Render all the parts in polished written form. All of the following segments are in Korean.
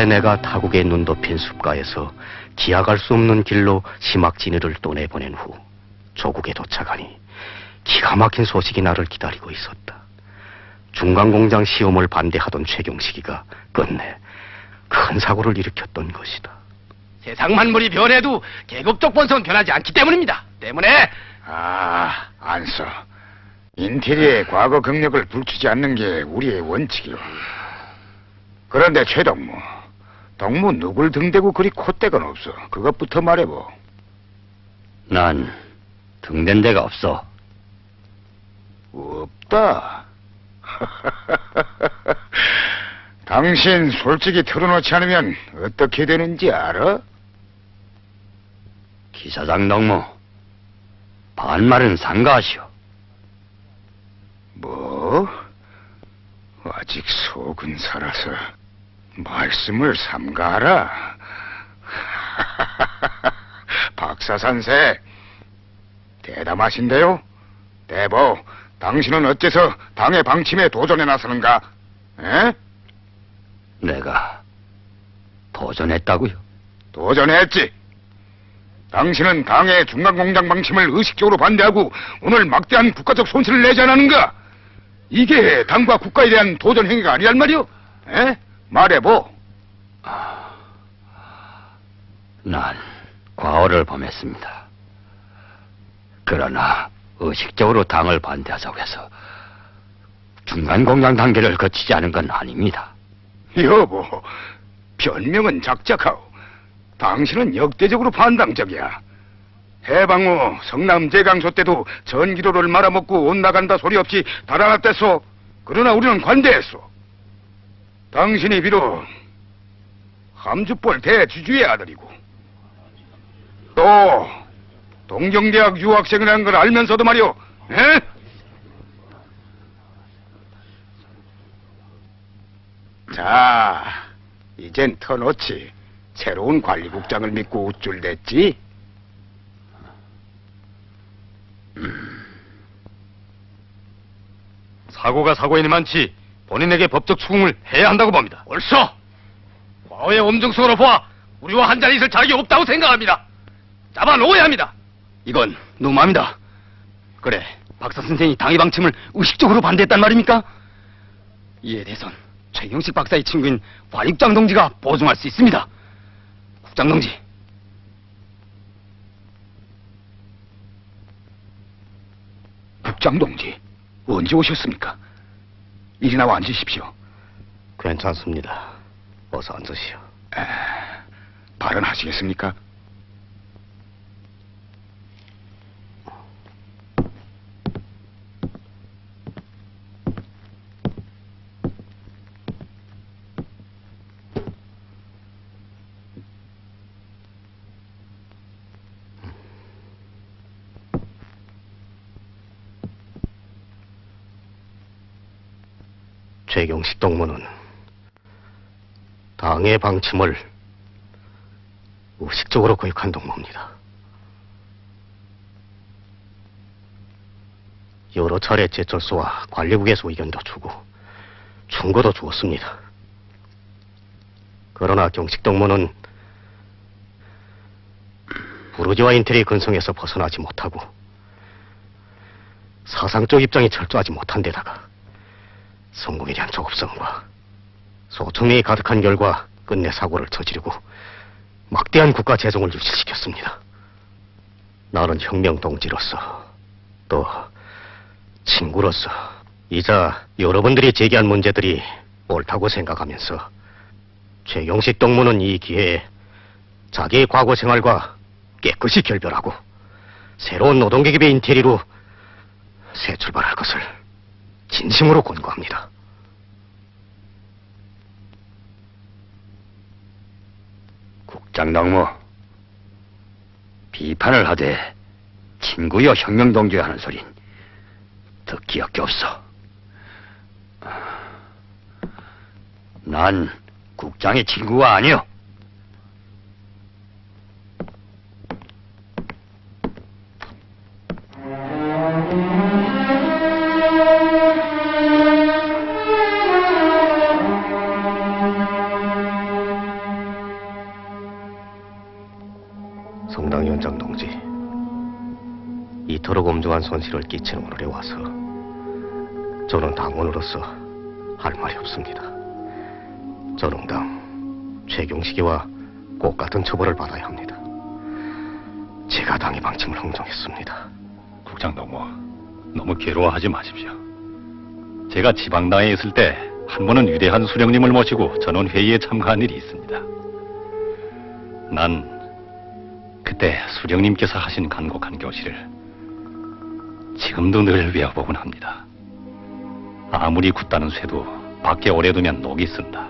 그때 내가 타국의 눈 덮인 숲가에서 기약할 수 없는 길로 심학진이를 떠내보낸 후 조국에 도착하니 기가 막힌 소식이 나를 기다리고 있었다. 중간공장 시험을 반대하던 최경식이가 끝내 큰 사고를 일으켰던 것이다. 세상 만물이 변해도 계급적 본성은 변하지 않기 때문입니다. 때문에 안써. 인테리의 과거 경력을 불추지 않는 게 우리의 원칙이오. 그런데 최동무, 동무 누굴 등대고 그리 콧대가 없어. 그것부터 말해보. 난 등댄 데가 없어. 없다. 당신 솔직히 털어놓지 않으면 어떻게 되는지 알아? 기사장 동무, 반말은 삼가하시오. 뭐? 아직 속은 살아서 말씀을 삼가하라. 박사산세, 대담하신데요? 대보, 당신은 어째서 당의 방침에 도전해 나서는가? 에? 내가 도전했다고요? 도전했지. 당신은 당의 중간공장 방침을 의식적으로 반대하고 오늘 막대한 국가적 손실을 내지 않았는가? 이게 당과 국가에 대한 도전 행위가 아니란 말이오? 에? 말해보. 난 과오를 범했습니다. 그러나 의식적으로 당을 반대하자고 해서 중간공장 단계를 거치지 않은 건 아닙니다. 여보, 변명은 작작하오. 당신은 역대적으로 반당적이야. 해방 후 성남제강소 때도 전기료를 말아먹고 온 나간다 소리 없이 달아났댔소. 그러나 우리는 관대했소. 당신이 비록 함주벌 대주주의 아들이고 또 동경대학 유학생이라는 걸 알면서도 말이오. 에? 자, 이젠 터놓지. 새로운 관리국장을 믿고 우쭐댔지? 사고가 사고이니 많지 본인에게 법적 추궁을 해야 한다고 봅니다. 옳소. 과거의 엄중성으로 보아 우리와 한 자리 있을 자격이 없다고 생각합니다. 잡아놓아야 합니다. 이건 너무합니다. 그래, 박사 선생이 당의 방침을 의식적으로 반대했단 말입니까? 이에 대해선 최경식 박사의 친구인 관육장 동지가 보증할 수 있습니다. 국장 동지. 국장 동지, 언제 오셨습니까? 이리 나와 앉으십시오. 괜찮습니다. 어서 앉으시오. 발언하시겠습니까? 최경식 동무는 당의 방침을 의식적으로 거역한 동무입니다. 여러 차례 제철소와 관리국에서 의견도 주고 충고도 주었습니다. 그러나 경식 동무는 부르주아 인텔의 근성에서 벗어나지 못하고 사상적 입장이 철저하지 못한 데다가 성공에 대한 조급성과 소청리에 가득한 결과 끝내 사고를 저지르고 막대한 국가 재정을 유실시켰습니다. 나는 혁명 동지로서 또 친구로서 이자 여러분들이 제기한 문제들이 옳다고 생각하면서 최경식 동무는 이 기회에 자기의 과거 생활과 깨끗이 결별하고 새로운 노동계급의 인테리로 새 출발할 것을 진심으로 권고합니다. 국장 동무, 비판을 하되 친구여 혁명 동지여 하는 소린 듣기 역기 없어. 난 국장의 친구가 아니오. 성당위원장 동지, 이토록 엄중한 손실을 끼친 오늘에 와서 저는 당원으로서 할 말이 없습니다. 저농당 최경식이와 꼭 같은 처벌을 받아야 합니다. 제가 당의 방침을 흥정했습니다. 국장 너무 괴로워하지 마십시오. 제가 지방당에 있을 때 한 번은 위대한 수령님을 모시고 전원 회의에 참가한 일이 있습니다. 난 그때 수령님께서 하신 간곡한 교시를 지금도 늘 외워보곤 합니다. 아무리 굳다는 쇠도 밖에 오래 두면 녹이 쓴다.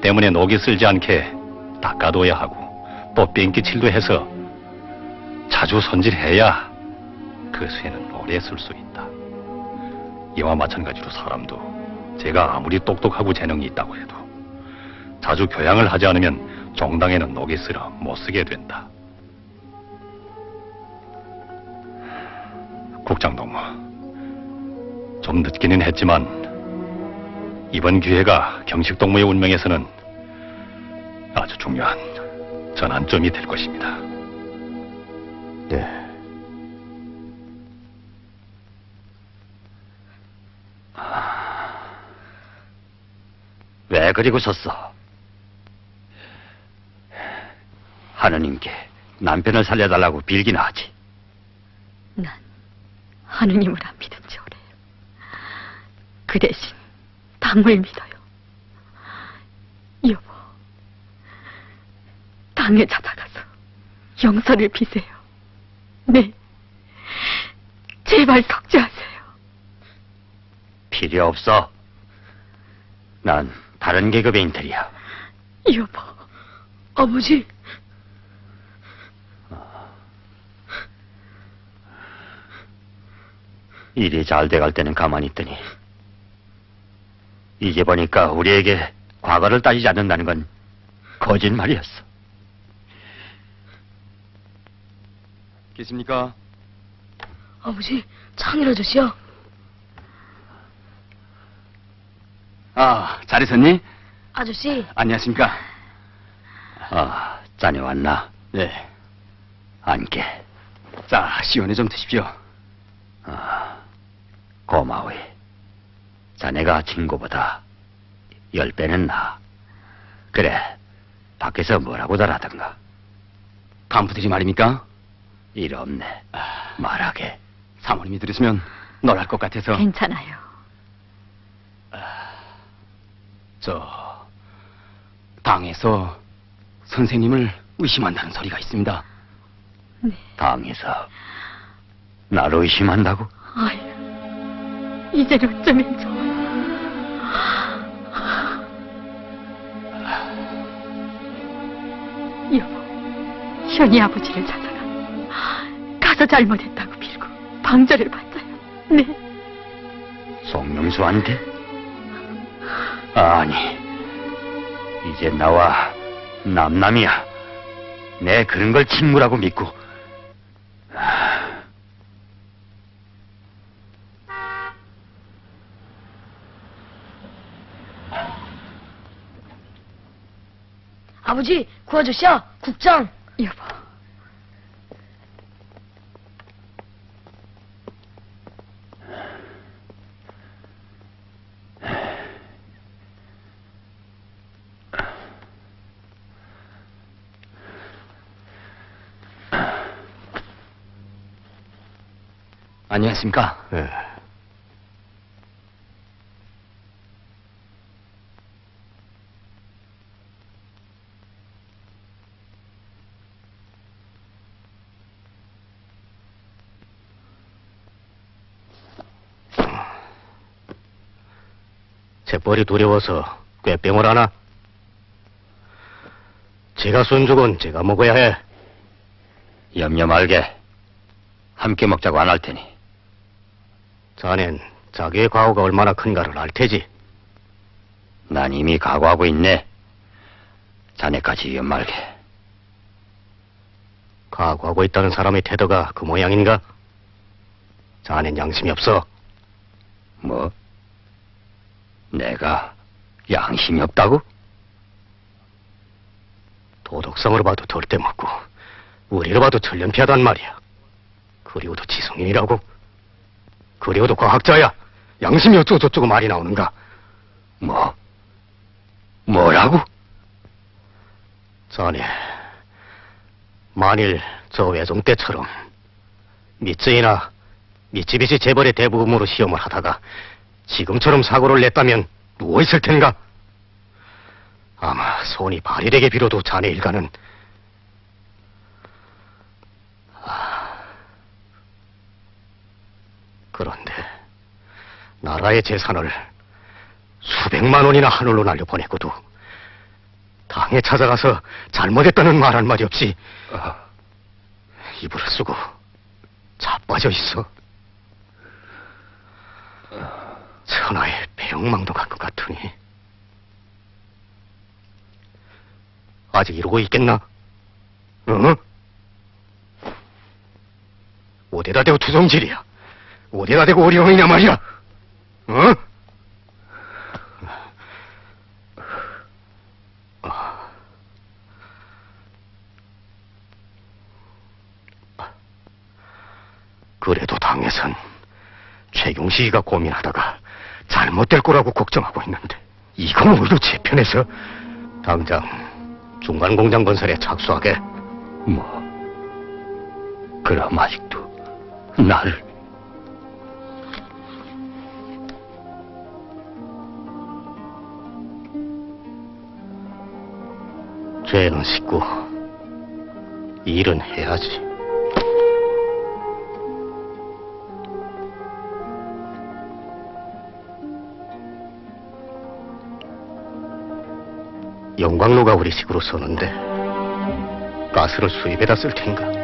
때문에 녹이 쓸지 않게 닦아둬야 하고 또 뺑기칠도 해서 자주 손질해야 그 쇠는 오래 쓸 수 있다. 이와 마찬가지로 사람도 제가 아무리 똑똑하고 재능이 있다고 해도 자주 교양을 하지 않으면 정당에는 녹이 쓸어 못 쓰게 된다. 국장 좀 늦기는 했지만 이번 기회가 경식동무의 운명에서는 아주 중요한 전환점이 될 것입니다. 네. 왜 그리고 섰어? 하느님께 남편을 살려달라고 빌기나 하지. 난 하느님을 안 믿은 지 오래요. 그 대신 당을 믿어요. 여보, 당에 찾아가서 용서를 비세요. 네, 제발 속죄하세요. 필요 없어. 난 다른 계급의 인텔이야. 여보, 아버지. 일이 잘 돼갈 때는 가만히 있더니 이제 보니까 우리에게 과거를 따지지 않는다는 건 거짓말이었어. 계십니까? 아버지, 창일 아저씨요. 아, 잘 있었니? 아저씨. 안녕하십니까? 자네 왔나? 네. 앉게. 자, 시원해 좀 드십시오. 고마워. 자네가 친구보다 10배는 나아. 그래, 밖에서 뭐라고 잘하던가. 간부들이 말입니까? 일 없네. 말하게. 사모님이 들으시면 놀랄 것 같아서. 괜찮아요. 당에서 선생님을 의심한다는 소리가 있습니다. 네. 당에서 나를 의심한다고? 아유, 이제는 어쩌면 좋아요. 여보, 현이 아버지를 찾아가 가서 잘못했다고 빌고 방절을 받자요. 네. 송명수한테? 아니, 이제 나와 남남이야. 내 그런 걸 친구라고 믿고. 아버지, 그 아저씨야, 국장. 여보. 안녕하십니까? 예. 재벌이 두려워서 꾀병을 하나? 제가 손죽은 제가 먹어야 해. 염려 말게. 함께 먹자고 안 할 테니. 자넨 자기의 과거가 얼마나 큰가를 알 테지. 난 이미 각오하고 있네. 자네까지 염 말게. 각오하고 있다는 사람의 태도가 그 모양인가? 자넨 양심이 없어. 뭐? 내가 양심이 없다고? 도덕성으로 봐도 덜 때 먹고 우리로 봐도 천연피하단 말이야. 그리고도 지성인이라고? 그리고도 과학자야. 양심이 어쩌고저쩌고 말이 나오는가? 뭐라고? 자네, 만일 저 외종 때처럼 미쯔이나 미쯔비시 재벌의 대부금으로 시험을 하다가 지금처럼 사고를 냈다면 누워있을 텐가? 아마 손이 발이 되게 빌어도 자네 일가는 그런데 나라의 재산을 수백만 원이나 하늘로 날려보내고도 당에 찾아가서 잘못했다는 말 한마디 없이 이불을 쓰고 자빠져 있어. 천하의 배영망도 간 것 같으니 아직 이러고 있겠나? 응? 어디다 대고 투성질이야? 어디다 대고 어리렁이냐 말이야? 응? 그래도 당에선 최경식이가 고민하다가 잘못될 거라고 걱정하고 있는데 이건 오히려 제 편에서 당장 중간공장 건설에 착수하게. 그럼 아직도 나를... 죄는 씻고 일은 해야지. 영광로가 우리 식으로 서는데 가스를 수입해다 쓸 텐가?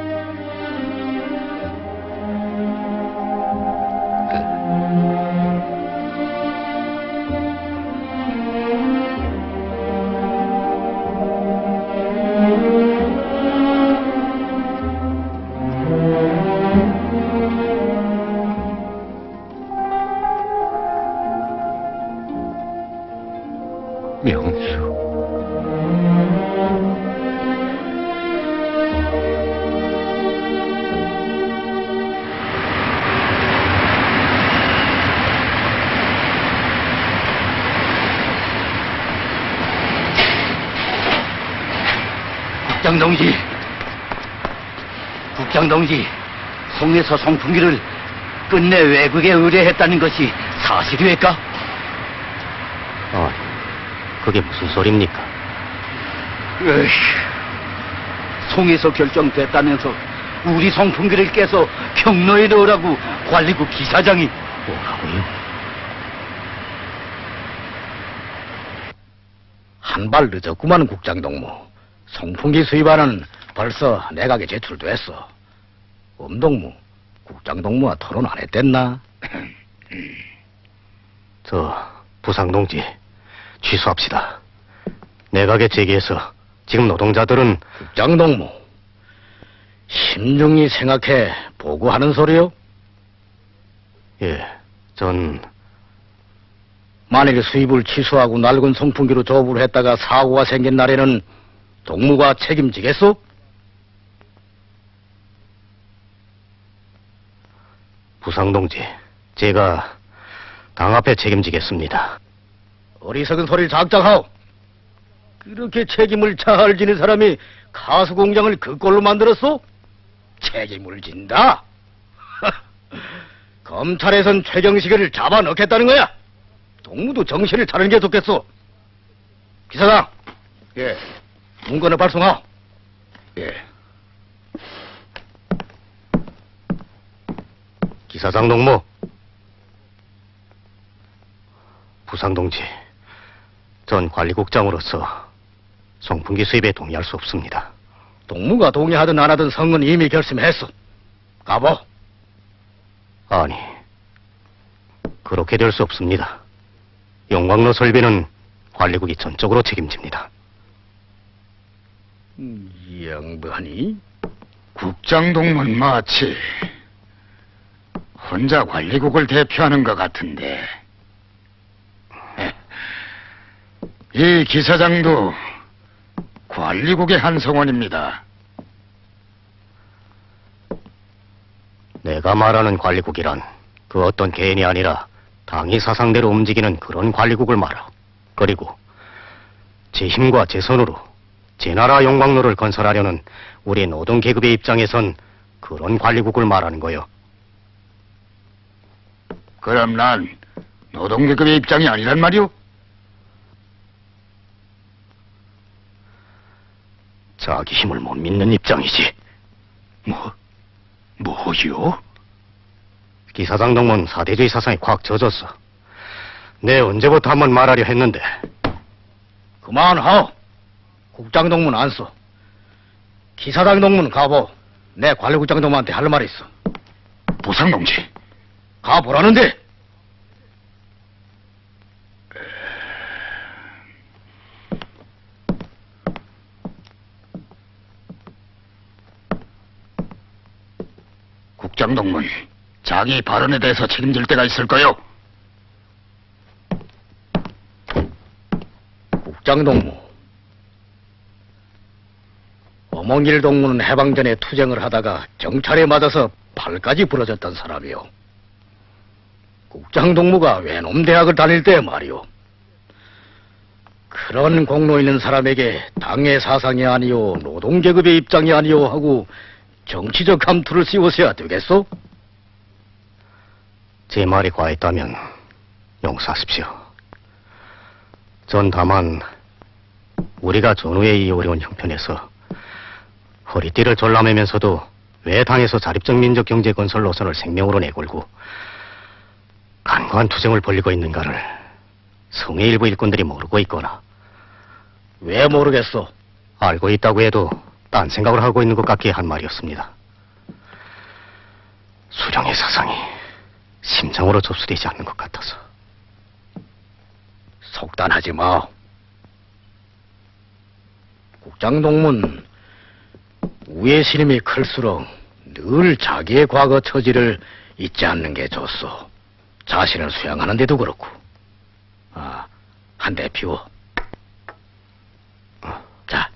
명수... 국장동지, 송에서 송풍기를 끝내 외국에 의뢰했다는 것이 사실입니까? 그게 무슨 소리입니까? 송에서 결정됐다면서 우리 송풍기를 깨서 경로에 넣으라고 관리국 기사장이... 뭐라고요? 한 발 늦었구만, 국장동무. 송풍기 수입안은 벌써 내각에 제출됐어. 엄동무, 국장동무와 토론 안 했댔나? 부상동지, 취소합시다. 내각에 제기해서 지금 노동자들은... 국장동무, 심중히 생각해 보고하는 소리요? 예, 전... 만일 수입을 취소하고 낡은 송풍기로 조업을 했다가 사고가 생긴 날에는 동무가 책임지겠소? 부상동지, 제가 당 앞에 책임지겠습니다. 어리석은 소리를 작작하오. 그렇게 책임을 잘 지는 사람이 가수공장을 그 꼴로 만들었소? 책임을 진다? 검찰에선 최경식을 잡아넣겠다는 거야. 동무도 정신을 차리는 게 좋겠소. 기사장. 예. 문건을 발송하오. 예. 기사장 동무. 부상동지, 전 관리국장으로서 송풍기 수입에 동의할 수 없습니다. 동무가 동의하든 안 하든 성은 이미 결심했어. 가보. 아니, 그렇게 될 수 없습니다. 영광로 설비는 관리국이 전적으로 책임집니다. 이 양반이? 국장동문 마치 혼자 관리국을 대표하는 것 같은데. 이 기사장도 관리국의 한 성원입니다. 내가 말하는 관리국이란 그 어떤 개인이 아니라 당이 사상대로 움직이는 그런 관리국을 말하. 그리고 제 힘과 제 손으로 제 나라 영광로를 건설하려는 우리 노동계급의 입장에선 그런 관리국을 말하는 거요. 그럼 난 노동계급의 입장이 아니란 말이오? 자기 힘을 못 믿는 입장이지. 뭐요? 기사장 동문 사대주의 사상이 콱 젖었어. 내 언제부터 한번 말하려 했는데. 그만하오. 국장 동문 안 써. 기사장 동문 가보. 내 관리국장 동무한테 할 말 있어. 부상동지. 가보라는데. 국장동문, 자기 발언에 대해서 책임질 때가 있을까요? 국장 동무. 어몽길 동무는 해방전에 투쟁을 하다가 경찰에 맞아서 팔까지 부러졌던 사람이요. 국장 동무가 외놈 대학을 다닐 때 말이오. 그런 공로 있는 사람에게 당의 사상이 아니오, 노동계급의 입장이 아니오 하고 정치적 감투를 씌워서야 되겠소? 제 말이 과했다면 용서하십시오. 전 다만 우리가 전후에 이 어려운 형편에서 허리띠를 졸라매면서도 왜 당에서 자립적 민족 경제 건설 노선을 생명으로 내걸고 간과한 투쟁을 벌이고 있는가를 성의 일부 일꾼들이 모르고 있거나 왜 모르겠소? 알고 있다고 해도 딴 생각을 하고 있는 것 같기에 한 말이었습니다. 수령의 사상이 심장으로 접수되지 않는 것 같아서. 속단하지 마. 국장 동문, 우의 신임이 클수록 늘 자기의 과거 처지를 잊지 않는 게 좋소. 자신을 수양하는 데도 그렇고. 한 대 피워. 자.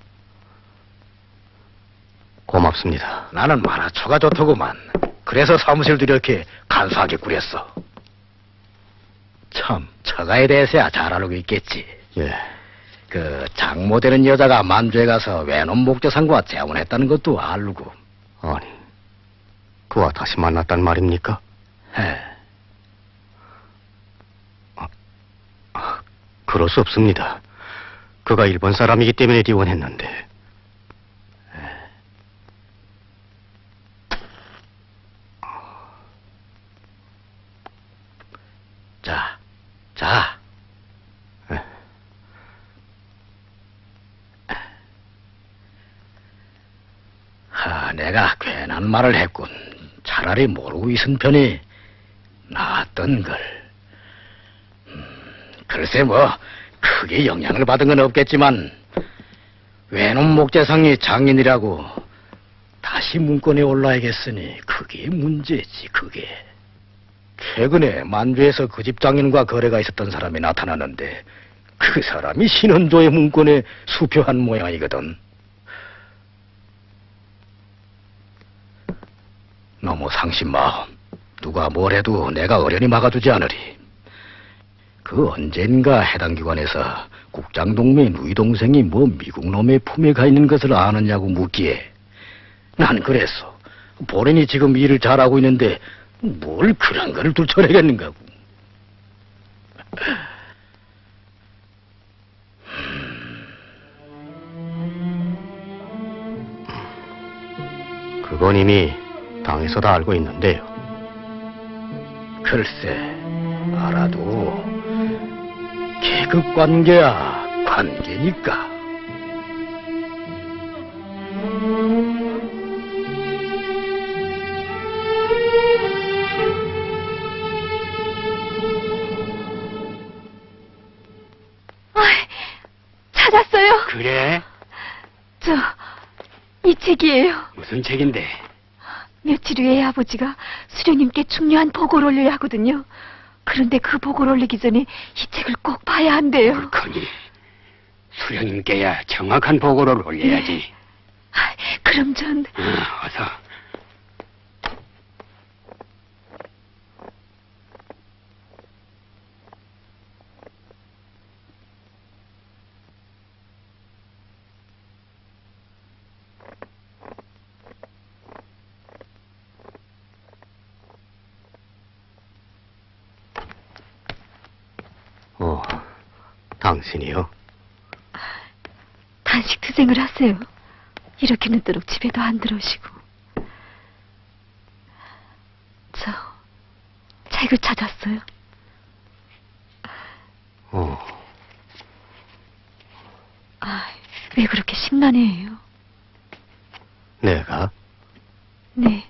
고맙습니다. 나는 만화초가 좋더구만. 그래서 사무실도 이렇게 간소하게 꾸렸어. 참, 처가에 대해서야 잘 알고 있겠지. 예. 그 장모 되는 여자가 만주에 가서 외놈 목재상과 재혼했다는 것도 알고. 아니, 그와 다시 만났단 말입니까? 해. 그럴 수 없습니다. 그가 일본 사람이기 때문에 이혼했는데. 자. 내가 괜한 말을 했군. 차라리 모르고 있은 편이 나았던 걸. 글쎄 크게 영향을 받은 건 없겠지만 외놈 목재상이 장인이라고 다시 문건에 올라야겠으니 그게 문제지, 그게. 최근에 만주에서 그 집 장인과 거래가 있었던 사람이 나타났는데 그 사람이 신헌조의 문건에 수표한 모양이거든. 너무 상심마. 누가 뭘 해도 내가 어련히 막아주지 않으리. 그 언젠가 해당 기관에서 국장동무의 누이 동생이 미국놈의 품에 가 있는 것을 아느냐고 묻기에 난 그랬어. 본인이 지금 일을 잘하고 있는데 뭘 그런 걸 들춰내겠는가고. 그건 이미 당에서 다 알고 있는데요. 글쎄, 알아도 계급관계야 관계니까. 찾았어요. 그래? 이 책이에요. 무슨 책인데? 며칠 후에 아버지가 수령님께 중요한 보고를 올려야 하거든요. 그런데 그 보고를 올리기 전에 이 책을 꼭 봐야 한대요. 그러니 수령님께야 정확한 보고를 올려야지. 그럼 전... 어서. 당신이요? 단식 투쟁을 하세요. 이렇게 늦도록 집에도 안 들어오시고. 저 책을 찾았어요. 왜 그렇게 심란해해요? 내가? 네.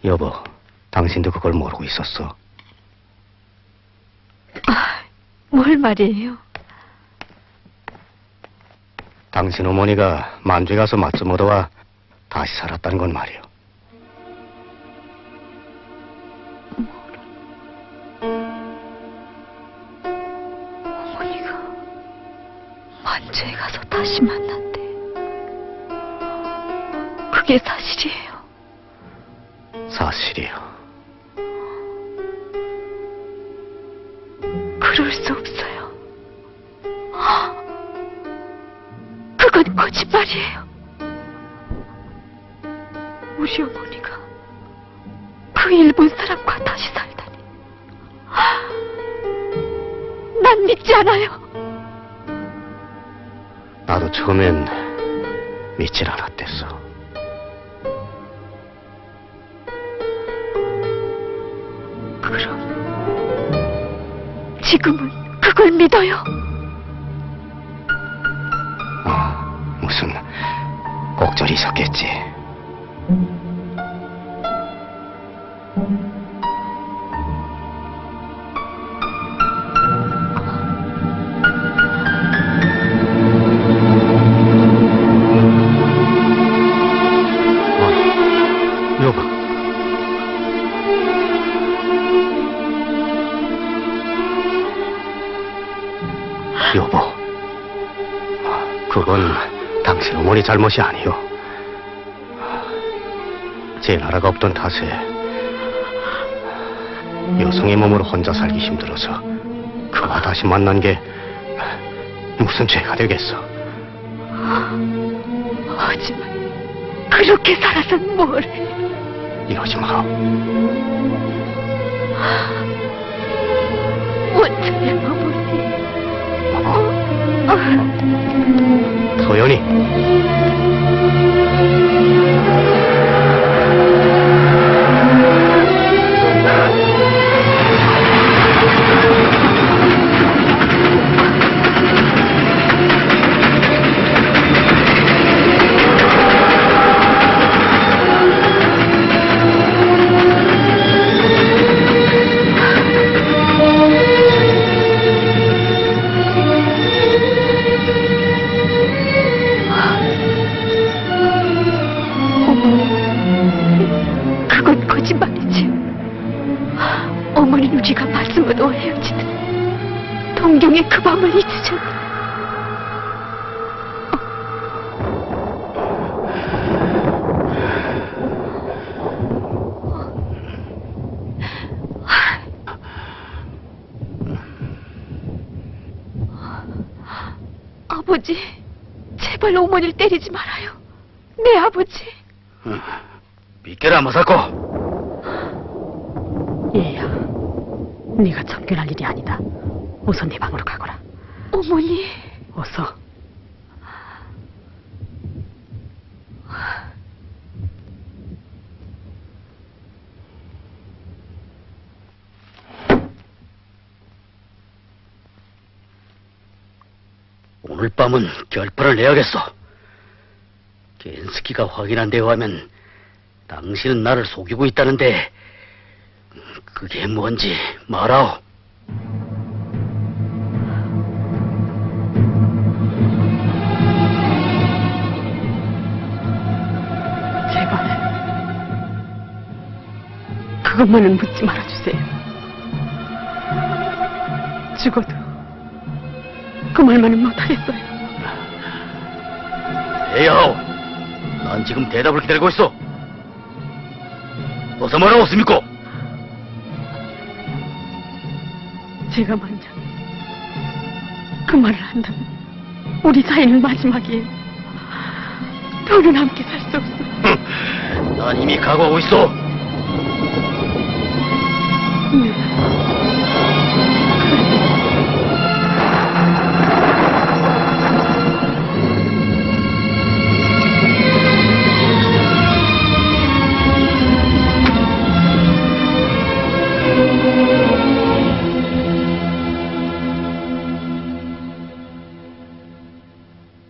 여보, 당신도 그걸 모르고 있었어. 뭘 말이에요? 당신 어머니가 만주에 가서 맛 좀 얻어와 다시 살았다는 건 말이요. 어머니가 만주에 가서 다시 만났대. 그게 사실이에요. 사실이요. 그럴 수 없어요. 그건 거짓말이에요. 우리 어머니가 그 일본 사람과 다시 살다니. 난 믿지 않아요. 나도 처음엔 믿질 않았댔어. 그럼 지금은 그걸 믿어요? 무슨 꼭절이 있었겠지. 여보. 여보. 그건 당신 어머니 잘못이 아니요. 제 나라가 없던 탓에 여성의 몸으로 혼자 살기 힘들어서 그와 다시 만난 게 무슨 죄가 되겠어. 하지만 그렇게 살아선 뭐래. 이러지 마. 어쩌면 어머니. 소연이. 그건 거짓말이지. 어머니는 우리가 말씀 얻어 헤어지듯 동경의 그 밤을 잊으셨다. 아버지, 제발 어머니를 때리지 말아요. 네, 아버지. 비켜라, 마사코. 얘야, 네가 참견할 일이 아니다. 우선 네 방으로 가거라. 어머니. 어서. 오늘 밤은 결판을 내야겠어. 겐스키가 확인한 데 의하면 당신은 나를 속이고 있다는데 그게 뭔지 말아오. 제발 그것만은 묻지 말아주세요. 죽어도 그 말만은 못하겠어요. 에야오, 난 지금 대답을 기다리고 있어. 어서 말하오, 스미코. 제가 먼저 그 말을 한다면 우리 사이는 마지막이에요. 더는 함께 살 수 없어. 난 이미 각오하고 있어.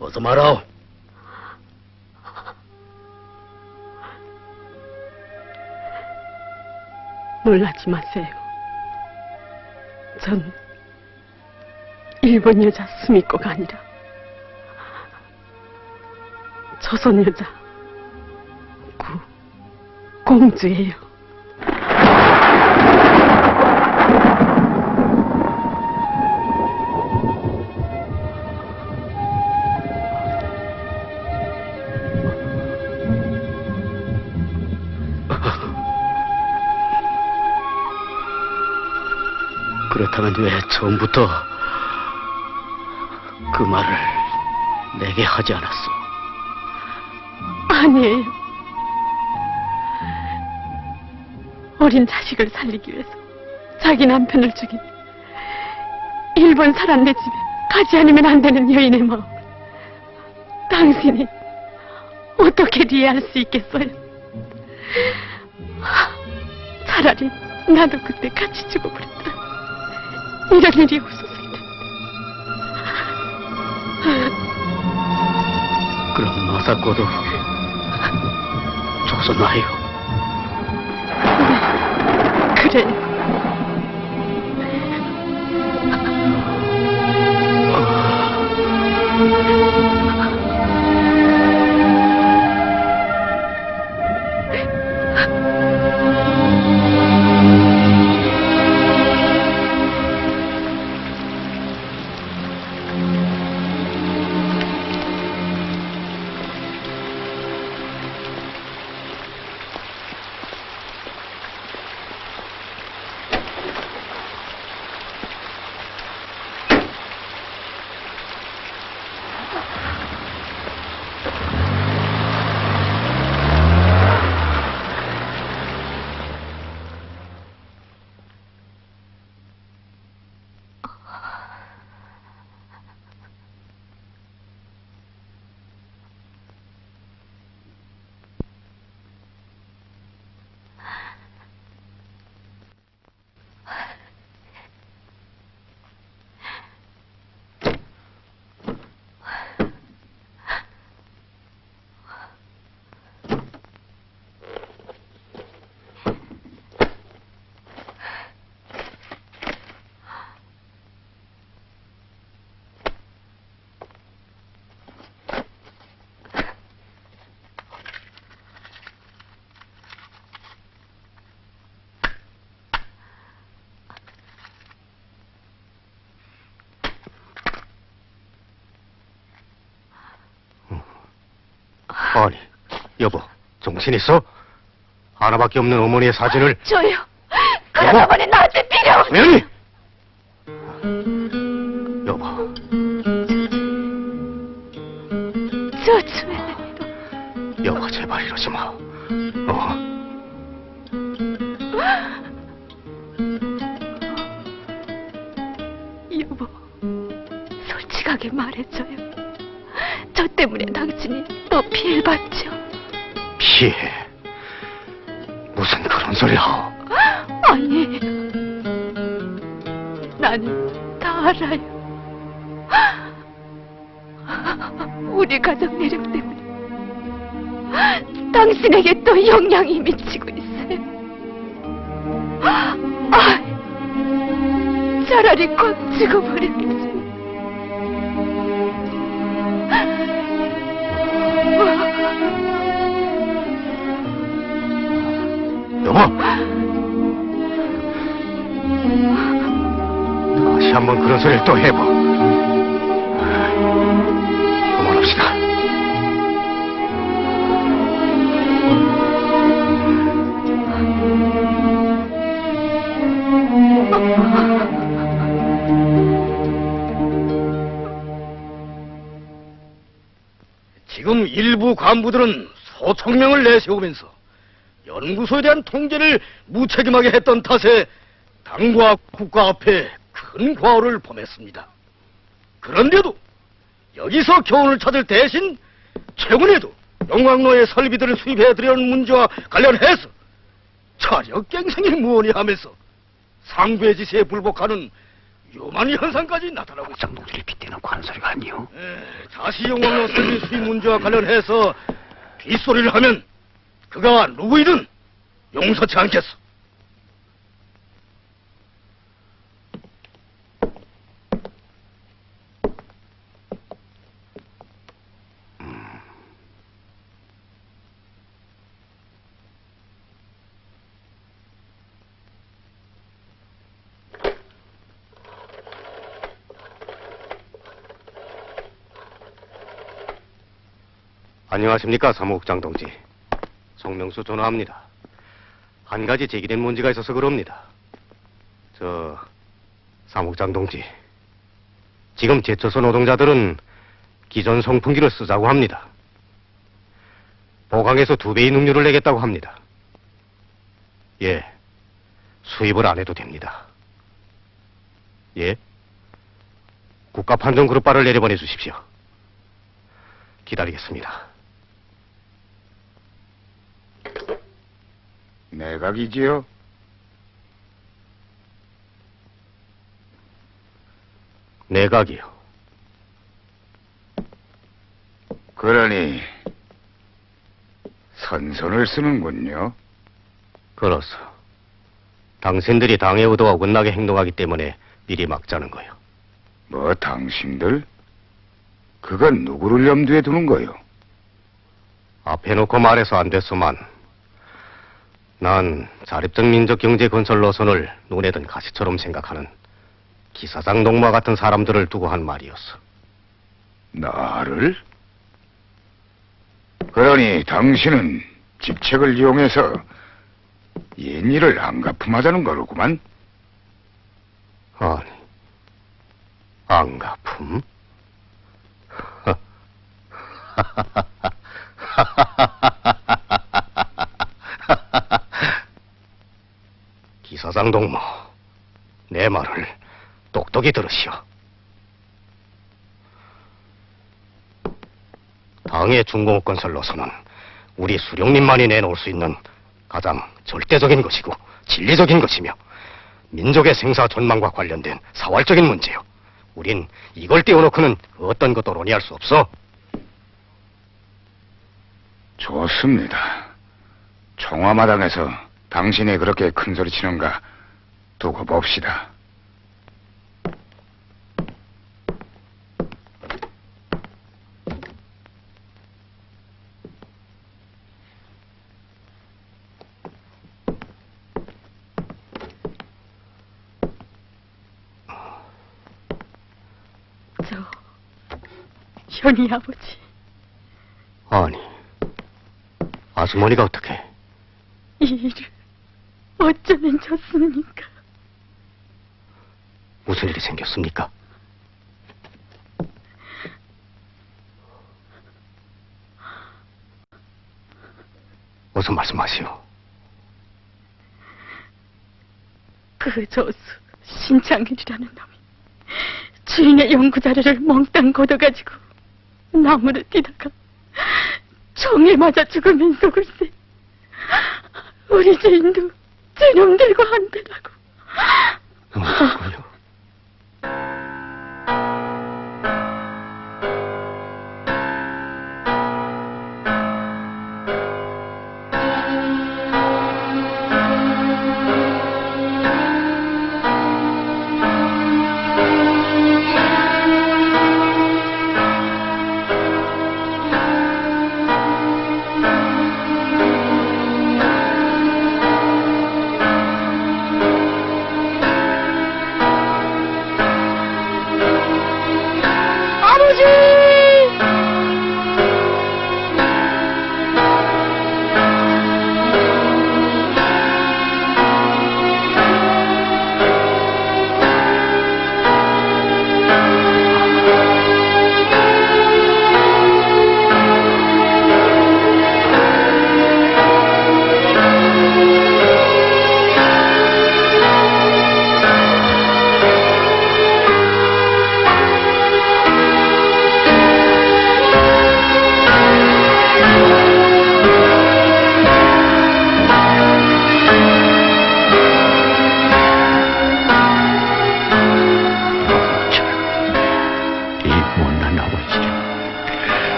어서 말하오. 놀라지 마세요. 전 일본 여자 스미코가 아니라 조선 여자 공주예요. 그렇다면 왜 처음부터 그 말을 내게 하지 않았어? 아니에요. 어린 자식을 살리기 위해서 자기 남편을 죽인 일본 사람 내 집에 가지 않으면 안 되는 여인의 마음, 당신이 어떻게 이해할 수 있겠어요? 차라리 나도 그때 같이 죽어버렸더라. 이런 일이 없었을 텐데. 그럼 마사코도 조선아요. 그래. 아니, 여보, 정신 있어? 하나밖에 없는 어머니의 사진을. 저요. 그런 어머니 나한테 필요 없어. 매연이! 여보, 저 주에 여보, 제발 이러지 마. 여보, 솔직하게 말해줘요. 저 때문에 당신이 또 피해를 받죠. 피해? 무슨 그런 소리야? 아니, 나는 다 알아요. 우리 가족 내력 때문에 당신에게 또 영향이 미치고 있어요. 차라리 꼭 죽어버리겠어요. 여보! 다시 한번 그런 소리를 또 해봐. 그만합시다. 지금 일부 간부들은 소총명을 내세우면서 연구소에 대한 통제를 무책임하게 했던 탓에 당과 국가 앞에 큰 과오를 범했습니다. 그런데도 여기서 교훈을 찾을 대신 최근에도 용광로의 설비들을 수입해드리는 문제와 관련해서 자력갱생이 무언이 하면서 상부의 지시에 불복하는 요만 현상까지 나타나고 있습니다. 장동지를 빗대는 과한 소리가 아니오. 다시 용광로 설비 수입 문제와 관련해서 빗소리를 하면 그가 누구이든 용서치 않겠소. 안녕하십니까, 사무국장 동지. 송명수 전화합니다. 한 가지 제기된 문제가 있어서 그럽니다. 사무국장 동지. 지금 제초소 노동자들은 기존 송풍기를 쓰자고 합니다. 보강에서 2배의 능률을 내겠다고 합니다. 예, 수입을 안 해도 됩니다. 예? 국가판정그룹바를 내려보내 주십시오. 기다리겠습니다. 내각이지요? 내각이요. 그러니 선선을 쓰는군요. 그렇소. 당신들이 당의 의도와 어긋나게 행동하기 때문에 미리 막자는 거요. 뭐 당신들? 그건 누구를 염두에 두는 거요? 앞에 놓고 말해서 안 됐소만. 난 자립적 민족 경제 건설 노선을 눈에 든 가시처럼 생각하는 기사장 동무와 같은 사람들을 두고 한 말이었어. 나를? 그러니 당신은 직책을 이용해서 옛일을 안가품하자는 거로구만? 아니, 안가품? 기사장 동무, 내 말을 똑똑히 들으시오. 당의 중공업건설 노선은 우리 수령님만이 내놓을 수 있는 가장 절대적인 것이고 진리적인 것이며 민족의 생사 전망과 관련된 사활적인 문제요. 우린 이걸 띄워놓고는 어떤 것도 논의할 수 없어. 좋습니다. 청와마당에서 당신이 그렇게 큰 소리 치는가 두고 봅시다. 현이 아버지. 아니, 아주머니가 어떻게? 이 일을 어쩌면 좋습니까? 무슨 일이 생겼습니까? 어서 말씀하시오. 그 저수 신창일이라는 놈이 주인의 연구 자료를 몽땅 걷어가지고 나무를 뛰다가 총에 맞아 죽으면서 글쎄 우리 주인도 저놈들과 한배라고. 그렇군요.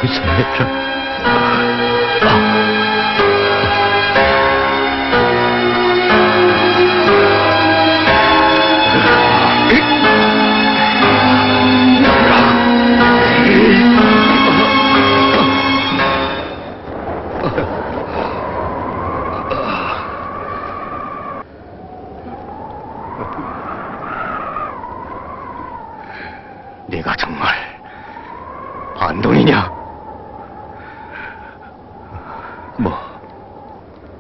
용서해라. 네가 정말 반동이냐?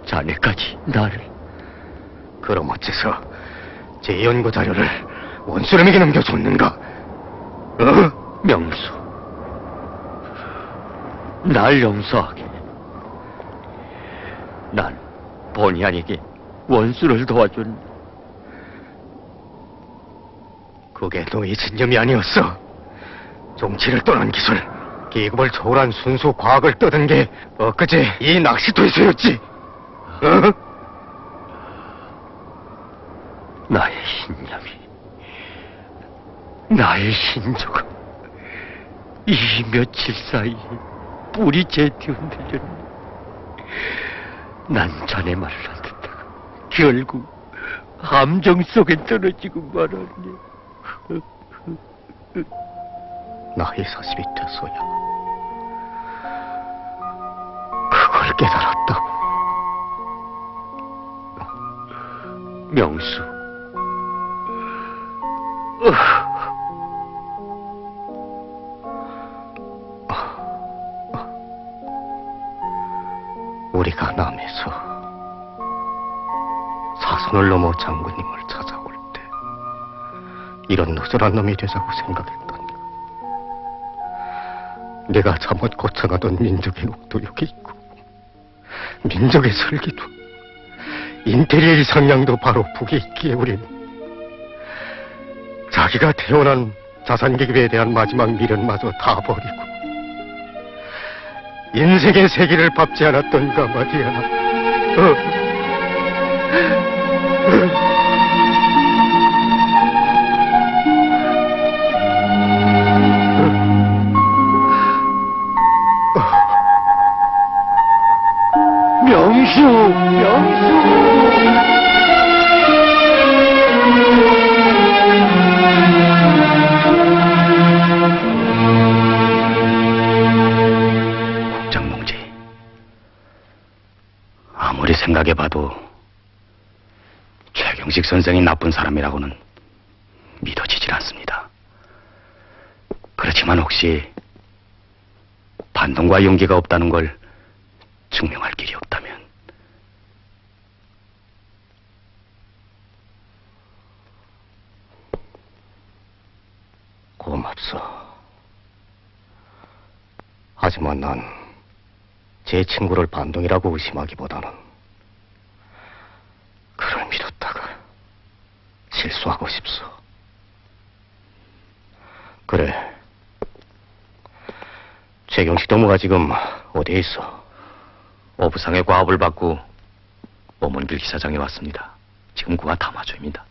자네까지 나를. 그럼 어째서 제 연구 자료를 원수님에게 넘겨줬는가? 명수, 날 용서하게. 난 본의 아니게 원수를 도와준. 그게 너의 진념이 아니었어. 정치를 떠난 기술, 계급을 초월한 순수 과학을 떠든 게 엊그제 이 낚시터에서였지. 나의 신념이, 나의 신조가 이 며칠 사이에 뿌리째 뒤흔들렸네. 난 자네 말을 안 듣다가 결국 함정 속에 떨어지고 말았네. 나이 40이 돼서야 그걸 깨달았다고. 명수, 우리가 남에서 사선을 넘어 장군님을 찾아올 때 이런 느슨한 놈이 되자고 생각했던가. 내가 잠옷 고창하던 민족의 녹도 여기 있고 민족의 설기도 인테리어 상량도 바로 북에 있기에 우린 자기가 태어난 자산계급에 대한 마지막 미련마저 다 버리고 인생의 세계를 밟지 않았던가 말이야. 명수. 국장농지, 아무리 생각해봐도 최경식 선생이 나쁜 사람이라고는 믿어지질 않습니다. 그렇지만 혹시 반동과 용기가 없다는 걸 증명할 길이 없다면 고맙소. 하지만 난 제 친구를 반동이라고 의심하기보다는 그를 믿었다가 실수하고 싶소. 그래, 최경식 동무가 지금 어디에 있어? 오부상의 과업을 받고 오문길 기사장에 왔습니다. 지금 그와 담화 중입니다.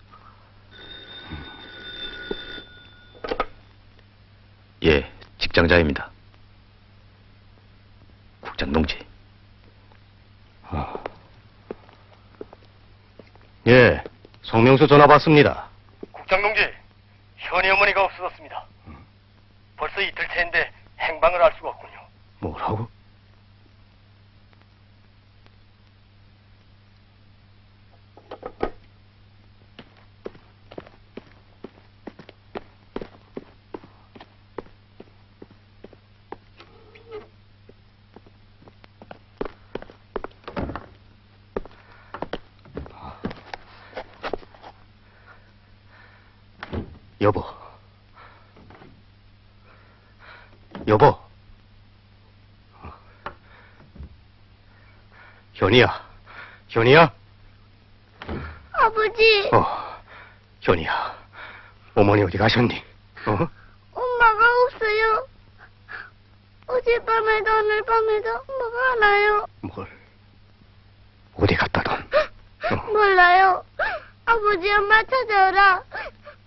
예, 직장자입니다. 국장동지. 예, 송명수 전화 받습니다. 국장동지, 현희 어머니가 없어졌습니다. 벌써 이틀째인데 행방을 알 수가 없군요. 뭐라고? 여보. 여보. 현이야. 현이야? 아버지. 현이야. 어머니 어디 가셨니? 엄마가 없어요. 어젯밤에도 오늘 밤에도 엄마가 안 와요. 뭘? 어디 갔다던? 몰라요. 아버지 엄마 찾아오라.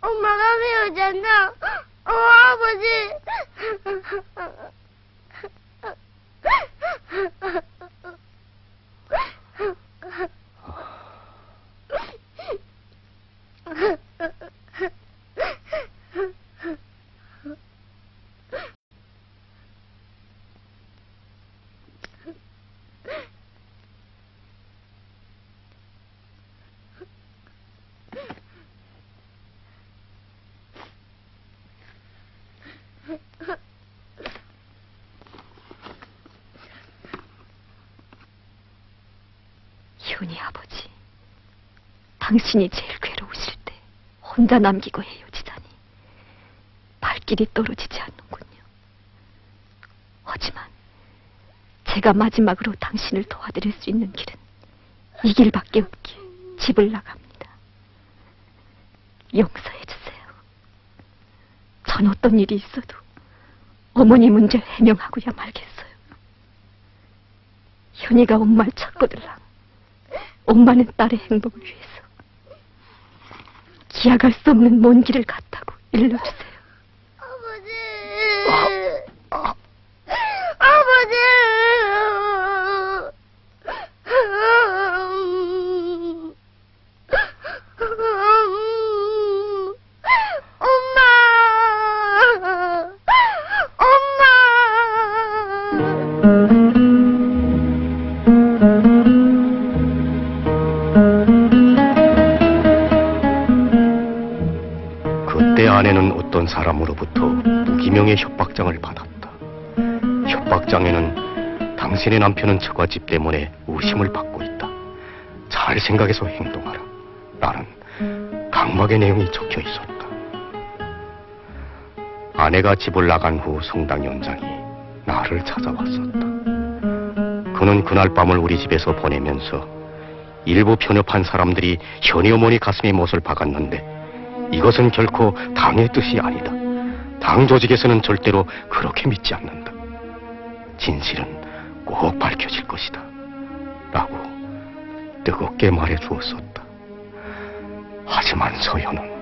엄마가 왜 오지 않나? 아버지. 현이 아버지, 당신이 제일 괴로우실 때 혼자 남기고 헤어지다니 발길이 떨어지지 않는군요. 하지만 제가 마지막으로 당신을 도와드릴 수 있는 길은 이 길밖에 없기에 집을 나갑니다. 용서해 주세요. 전 어떤 일이 있어도 어머니 문제를 해명하고야 말겠어요. 현이가 엄마를 찾거들랑 엄마는 딸의 행복을 위해서 기약할 수 없는 먼 길을 갔다고 일러주세요. 아버지. 아버지. 엄마. 그때 아내는 어떤 사람으로부터 무기명의 협박장을 받았다. 협박장에는 당신의 남편은 처가집 때문에 의심을 받고 있다. 잘 생각해서 행동하라. 라는 강박의 내용이 적혀 있었다. 아내가 집을 나간 후 성당 연장이 나를 찾아왔었다. 그는 그날 밤을 우리 집에서 보내면서 일부 편협한 사람들이 현이 어머니 가슴에 못을 박았는데 이것은 결코 당의 뜻이 아니다. 당 조직에서는 절대로 그렇게 믿지 않는다. 진실은 꼭 밝혀질 것이다. 라고 뜨겁게 말해 주었었다. 하지만 서현은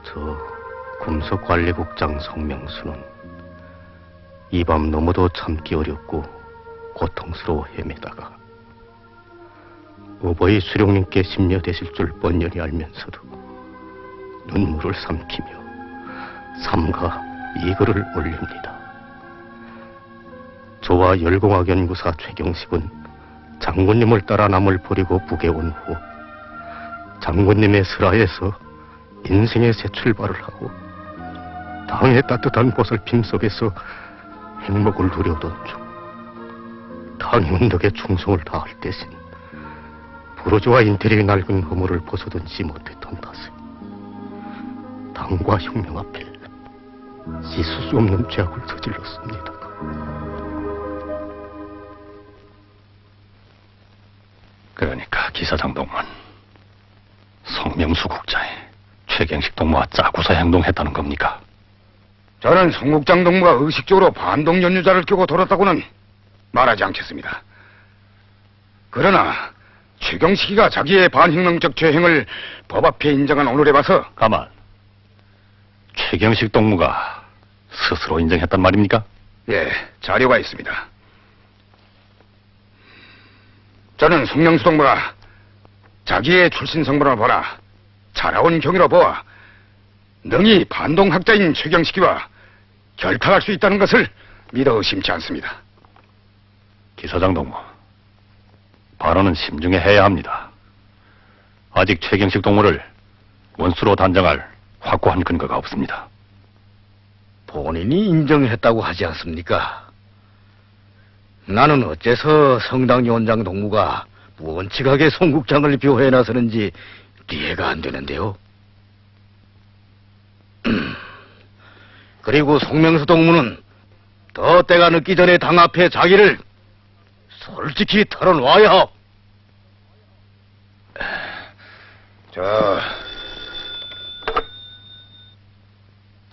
저 금속관리국장 성명수는 이 밤 너무도 참기 어렵고 고통스러워 헤매다가 어버이 수령님께 심려되실 줄 뻔히 알면서도 눈물을 삼키며 삼가 이 글을 올립니다. 저와 열공학 연구사 최경식은 장군님을 따라 남을 버리고 북에 온 후 장군님의 슬하에서 인생의 새 출발을 하고 당의 따뜻한 보살핌 속에서 행복을 누려오던 중 당의 운덕에 충성을 다할 대신 부르주아 인테리의 낡은 허물을 벗어던지지 못했던 탓에 당과 혁명 앞에 씻을 수 없는 죄악을 저질렀습니다. 그러니까 기사장 동문 성명수 국자에 최경식 동무와 짜고서 행동했다는 겁니까? 저는 송국장 동무가 의식적으로 반동 연유자를 끼고 돌았다고는 말하지 않겠습니다. 그러나 최경식이가 자기의 반혁명적 죄행을 법 앞에 인정한 오늘에 봐서 가만. 최경식 동무가 스스로 인정했단 말입니까? 예, 자료가 있습니다. 저는 송명수 동무가 자기의 출신 성분을 보나 자라온 경위로 보아 능히 반동학자인 최경식이와 결탁할 수 있다는 것을 믿어 의심치 않습니다. 기서장 동무, 발언은 심중에 해야 합니다. 아직 최경식 동무를 원수로 단정할 확고한 근거가 없습니다. 본인이 인정했다고 하지 않습니까? 나는 어째서 성당위원장 동무가 원칙하게 송국장을 비호해 나서는지 이해가 안 되는데요. 그리고 송명수 동무는 더 때가 늦기 전에 당 앞에 자기를 솔직히 털어놔야 하오.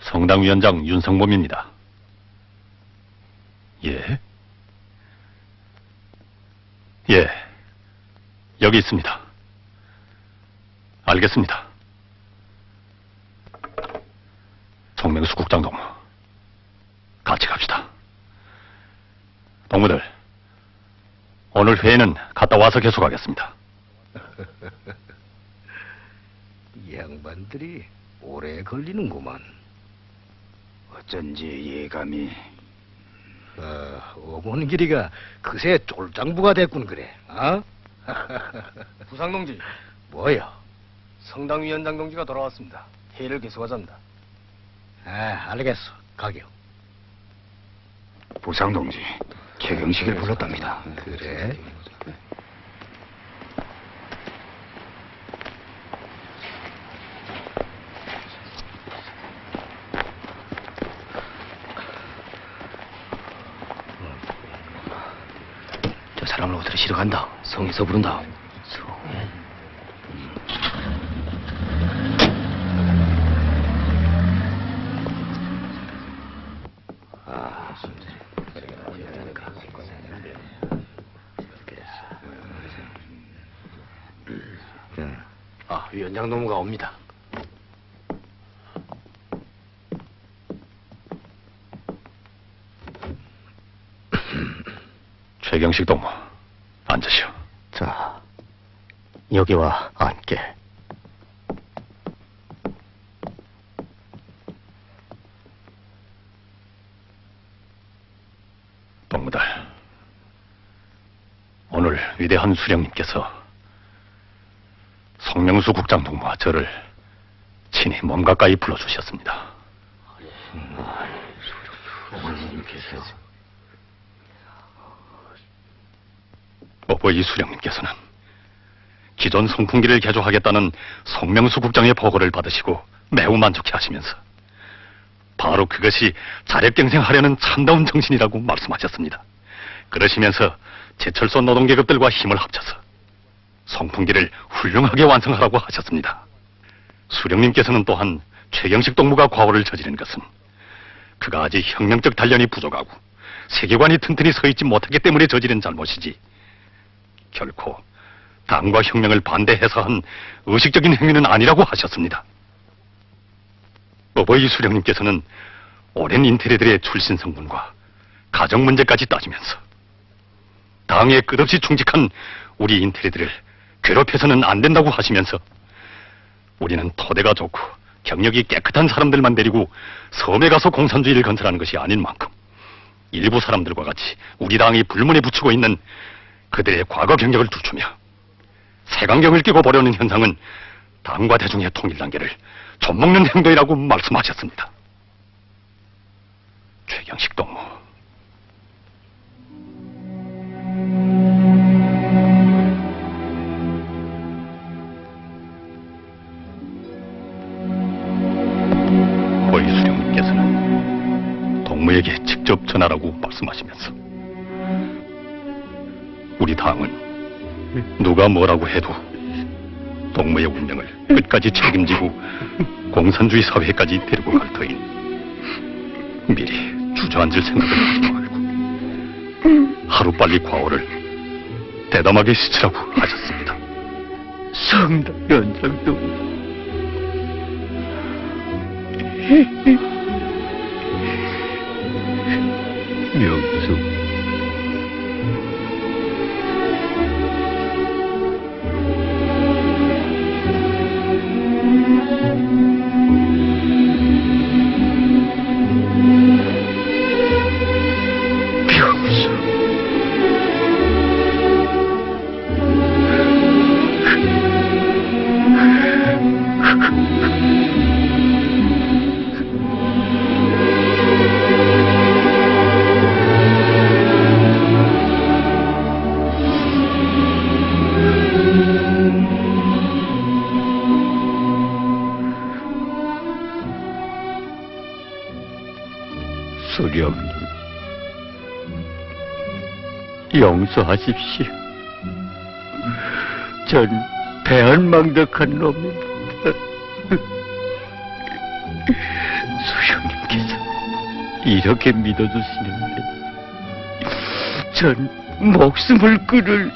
성당위원장 윤성범입니다. 예? 예, 여기 있습니다. 알겠습니다. 송명수 국장 동무, 같이 갑시다. 동무들, 오늘 회의는 갔다 와서 계속하겠습니다. 이 양반들이 오래 걸리는구만. 어쩐지 예감이... 오본 길이가 그새 쫄장부가 됐군 그래. 어? 부상동지, 뭐야? 성당위원장 동지가 돌아왔습니다. 회의를 계속하자입니다. 알겠어. 가게요. 부상동지, 최경식을 불렀답니다. 그래? 저 사람을 어디로 실어 간다. 성에서 부른다. 위원장 동무가 옵니다. 최경식 동무, 앉으시오. 자, 여기와 앉게. 동무들, 오늘 위대한 수령님께서 송명수 국장 동무와 저를 친히 몸 가까이 불러주셨습니다. 어버이 수령님께서는 기존 선풍기를 개조하겠다는 송명수 국장의 보고를 받으시고 매우 만족해 하시면서 바로 그것이 자력갱생하려는 참다운 정신이라고 말씀하셨습니다. 그러시면서 제철소 노동계급들과 힘을 합쳐서 선풍기를 훌륭하게 완성하라고 하셨습니다. 수령님께서는 또한 최경식 동무가 과오를 저지른 것은 그가 아직 혁명적 단련이 부족하고 세계관이 튼튼히 서 있지 못하기 때문에 저지른 잘못이지 결코 당과 혁명을 반대해서 한 의식적인 행위는 아니라고 하셨습니다. 어버이 수령님께서는 오랜 인테리들의 출신 성분과 가정 문제까지 따지면서 당에 끝없이 충직한 우리 인테리들을 괴롭혀서는 안 된다고 하시면서 우리는 토대가 좋고 경력이 깨끗한 사람들만 데리고 섬에 가서 공산주의를 건설하는 것이 아닌 만큼 일부 사람들과 같이 우리 당이 불문에 붙이고 있는 그들의 과거 경력을 두추며 색안경을 끼고 보려는 현상은 당과 대중의 통일 단계를 좀먹는 행동이라고 말씀하셨습니다. 최경식 동무, 고위 수령님께서는 동무에게 직접 전하라고 말씀하시면서 우리 당은 누가 뭐라고 해도 동무의 운명을 끝까지 책임지고 공산주의 사회까지 데리고 갈 터이니 미리 주저앉을 생각을 하지 말고 하루빨리 과오를 대담하게 시치라고 하셨습니다. 성당 연장도 명수 수령님, 용서하십시오. 전 배은망덕한 놈입니다. 수령님께서 이렇게 믿어주시는데 전 목숨을 끊을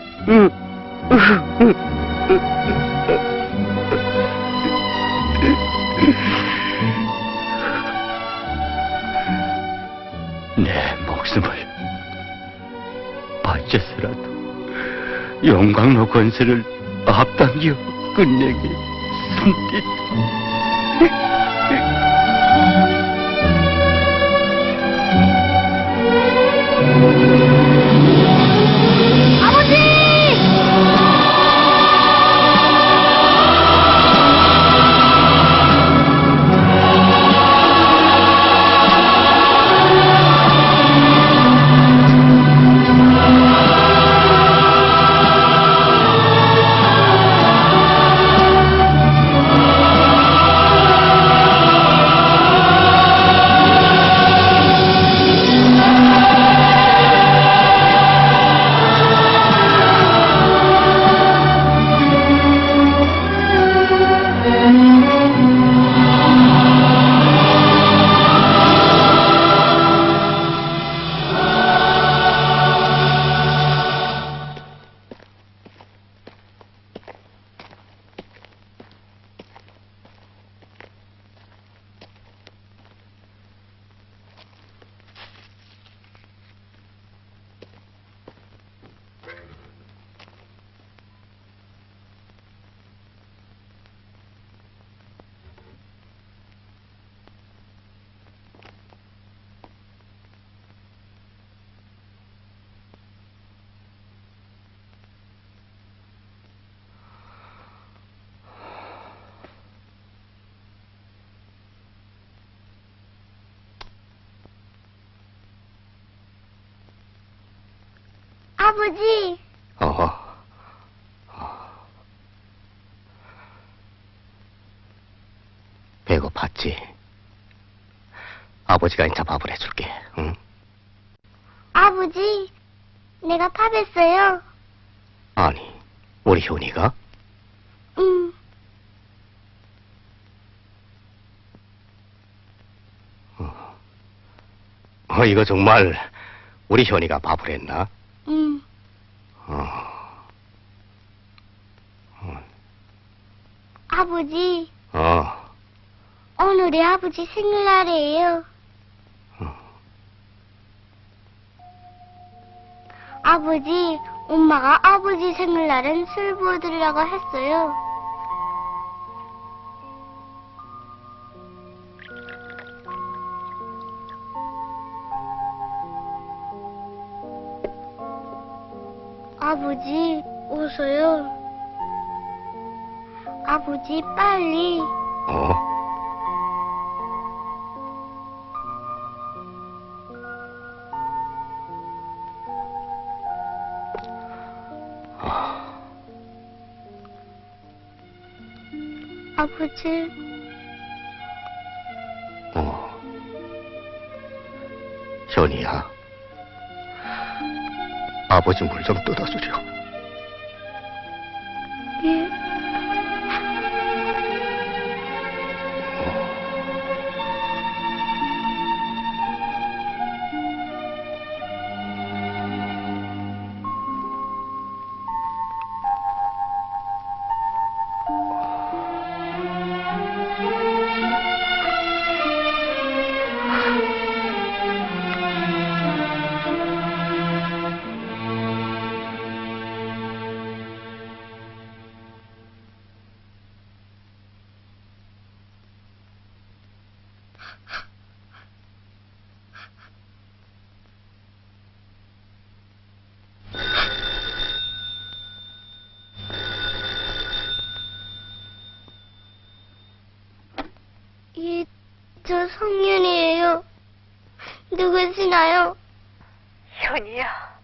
내 목숨을 바쳐서라도 용광로 건설을 앞당겨 끝내겠습니다. 아버지. 배고팠지? 아버지가 인자 밥을 해줄게, 응? 아버지, 내가 밥 했어요. 아니, 우리 효니가? 응. 이거 정말 우리 효니가 밥을 했나? 응. 아버지, 오늘이 아버지 생일날이에요. 아버지, 엄마가 아버지 생일날엔 술 부어드리라고 했어요. 아버지, 어서요. 아버지, 빨리. 아버지. 현이야. 아버지 물 좀 떠다 주려. 예. 저 성윤이에요. 누구시나요? 현이야,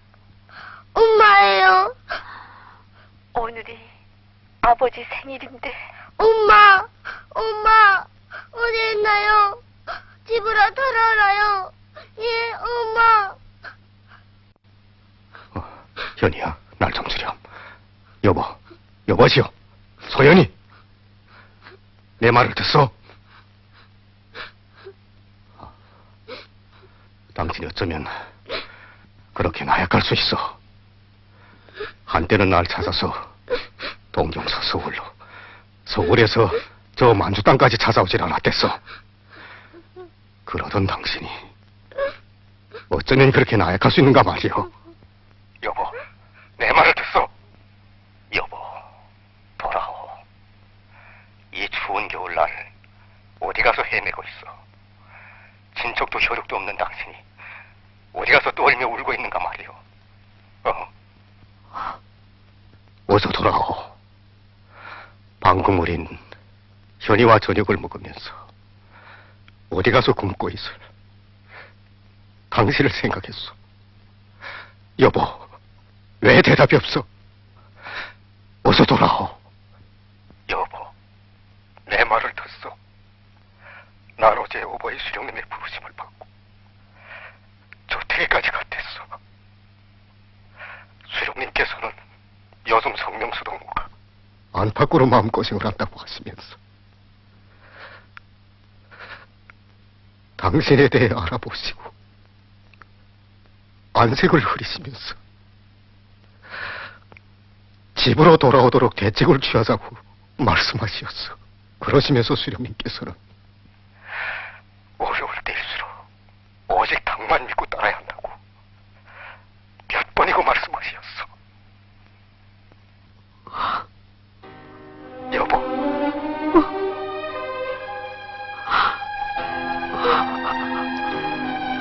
엄마예요. 오늘이 아버지 생일인데. 엄마, 어디 있나요? 집으로 돌아오라요. 예, 엄마. 현이야, 날 좀 주렴. 여보시오. 소연이. 내 말을 듣소? 당신이 어쩌면 그렇게 나약할 수 있어. 한때는 날 찾아서 동경서 서울로, 서울에서 저 만주 땅까지 찾아오질 않았겠어. 그러던 당신이 어쩌면 그렇게 나약할 수 있는가 말이오. 여보, 내 말을 듣소. 여보, 돌아오. 이 추운 겨울날 어디 가서 헤매고 있어. 친척도 혈육도 없는 당신이 어디 가서 떨며 울고 있는가 말이오. 어서 돌아오. 방금 우린 현이와 저녁을 먹으면서 어디 가서 굶고 있을 당신을 생각했어. 여보, 왜 대답이 없어? 어서 돌아오. 여보, 내 말을 듣소. 난 어제 오버의 수령님의 부르심을 받고 조태기까지 갔댔어. 수령님께서는 여성 성명수동무가 안팎으로 마음고생을 한다고 하시면서 당신에 대해 알아보시고 안색을 흐리시면서 집으로 돌아오도록 대책을 취하자고 말씀하셨어. 그러시면서 수령님께서는 어려울 때일수록 오직 당만 믿고 따라야 한다고 몇 번이고 말씀하셨어. 여보.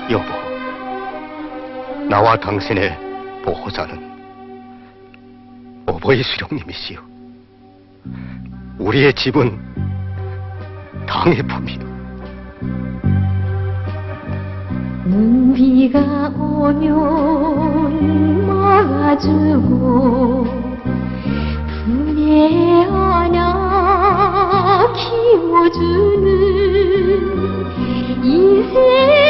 여보, 나와 당신의 보호자는 어버이 수령님이시여. 우리의 집은 당의 품이요. 눈비가 오면 막아주고 분에 안아 키워주는 인생